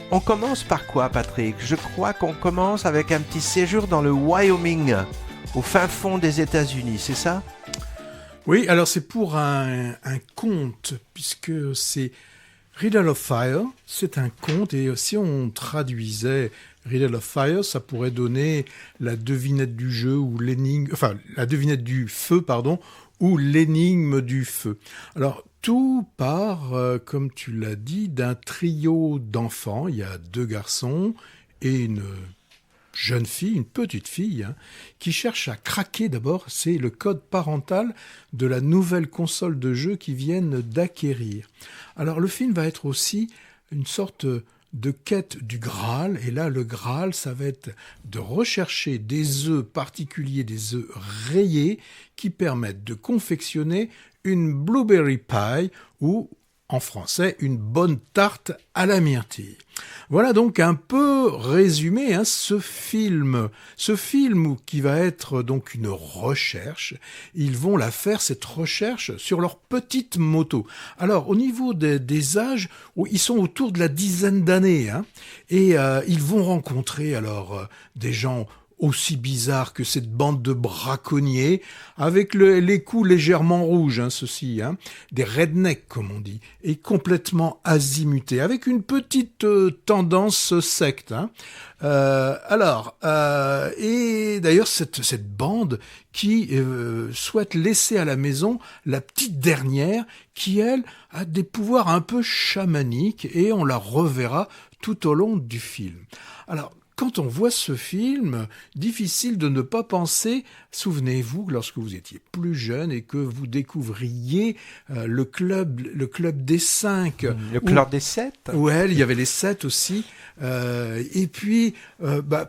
On commence par quoi, Patrick? Je crois qu'on commence avec un petit séjour dans le Wyoming, au fin fond des États-Unis, c'est ça? Oui, alors c'est pour un conte, puisque c'est Riddle of Fire, c'est un conte, et si on traduisait Riddle of Fire, ça pourrait donner la devinette du jeu ou l'énigme, enfin la devinette du feu, pardon, ou l'énigme du feu. Alors tout part, comme tu l'as dit, d'un trio d'enfants. Il y a 2 garçons et une jeune fille, une petite fille, qui cherche à craquer d'abord, c'est le code parental de la nouvelle console de jeu qu'ils viennent d'acquérir. Alors le film va être aussi une sorte de quête du Graal, et là le Graal, ça va être de rechercher des œufs particuliers, des œufs rayés, qui permettent de confectionner une blueberry pie, ou en français, une bonne tarte à la myrtille. Voilà donc un peu résumé ce film. Ce film qui va être donc une recherche, ils vont la faire, cette recherche, sur leur petite moto. Alors, au niveau des âges, ils sont autour de la dizaine d'années, et ils vont rencontrer alors des gens aussi bizarre que cette bande de braconniers, avec les coups légèrement rouges, ceux-ci, des rednecks comme on dit, et complètement azimutés, avec une petite tendance secte. Et d'ailleurs cette bande qui souhaite laisser à la maison la petite dernière, qui elle a des pouvoirs un peu chamaniques, et on la reverra tout au long du film. Alors, quand on voit ce film, difficile de ne pas penser, souvenez-vous, lorsque vous étiez plus jeune et que vous découvriez le club des 5. Le club des 7. Ouais, il y avait les 7 aussi. Et puis,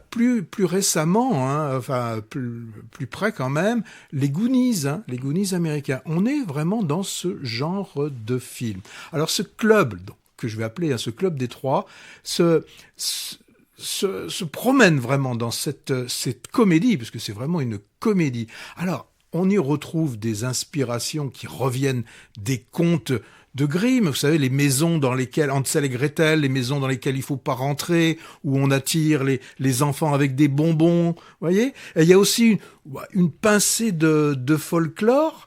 plus récemment, plus près quand même, les Goonies américains. On est vraiment dans ce genre de film. Alors ce club, donc, que je vais appeler ce club des 3, se promène vraiment dans cette comédie, parce que c'est vraiment une comédie. Alors, on y retrouve des inspirations qui reviennent des contes de Grimm, vous savez, les maisons dans lesquelles, Hansel et Gretel, les maisons dans lesquelles il faut pas rentrer, où on attire les enfants avec des bonbons, vous voyez. Et il y a aussi une pincée de folklore,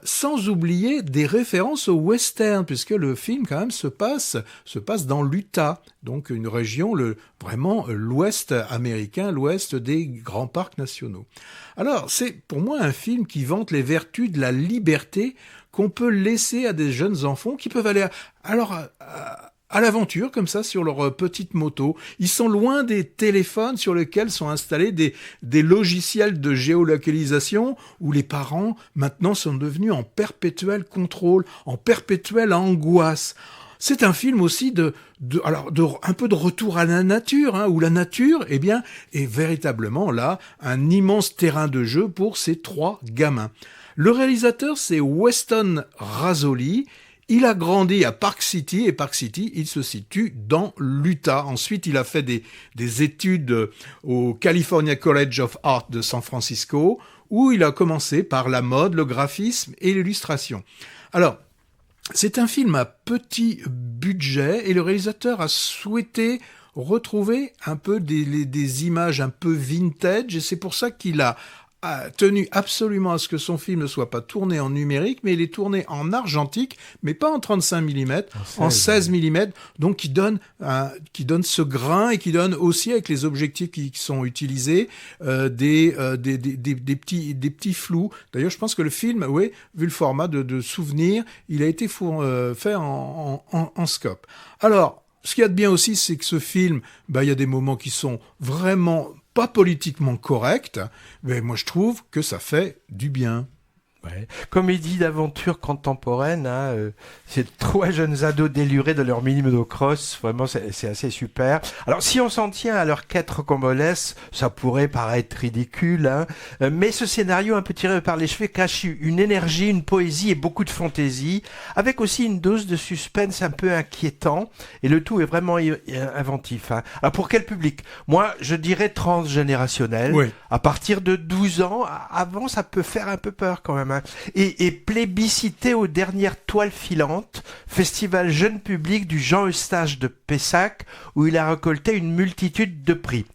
sans oublier des références au western, puisque le film quand même se passe dans l'Utah, donc une région vraiment l'ouest américain, l'ouest des grands parcs nationaux. Alors c'est pour moi un film qui vante les vertus de la liberté qu'on peut laisser à des jeunes enfants qui peuvent aller à l'aventure, comme ça, sur leur petite moto. Ils sont loin des téléphones sur lesquels sont installés des logiciels de géolocalisation, où les parents, maintenant, sont devenus en perpétuel contrôle, en perpétuelle angoisse. C'est un film aussi un peu de retour à la nature, où la nature, est véritablement là, un immense terrain de jeu pour ces 3 gamins. Le réalisateur, c'est Weston Razzoli. Il a grandi à Park City, et Park City, il se situe dans l'Utah. Ensuite, il a fait des études au California College of Art de San Francisco, où il a commencé par la mode, le graphisme et l'illustration. Alors, c'est un film à petit budget, et le réalisateur a souhaité retrouver un peu des images un peu vintage, et c'est pour ça qu'il a tenu absolument à ce que son film ne soit pas tourné en numérique, mais il est tourné en argentique, mais pas en 35 mm, en 16 mm, donc qui donne ce grain, et qui donne aussi, avec les objectifs qui sont utilisés, des petits flous. D'ailleurs, je pense que le film, vu le format de souvenir, il a été fait en scope. Alors, ce qu'il y a de bien aussi, c'est que ce film, il y a des moments qui sont vraiment pas politiquement corrects, mais moi je trouve que ça fait du bien. Ouais. Comédie d'aventure contemporaine, c'est 3 jeunes ados délurés de leur mini motocross, vraiment c'est assez super. Alors si on s'en tient à leur quête rocambolesque, ça pourrait paraître ridicule, mais ce scénario un peu tiré par les cheveux cache une énergie, une poésie et beaucoup de fantaisie, avec aussi une dose de suspense un peu inquiétant, et le tout est vraiment inventif. Alors pour quel public? Moi je dirais transgénérationnel, à partir de 12 ans, avant ça peut faire un peu peur quand même. hein, et plébiscité aux dernières toiles filantes, festival jeune public du Jean Eustache de Pessac, où il a récolté une multitude de prix.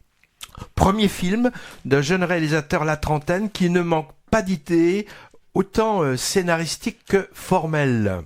Premier film d'un jeune réalisateur la trentaine qui ne manque pas d'idées, autant scénaristiques que formelles.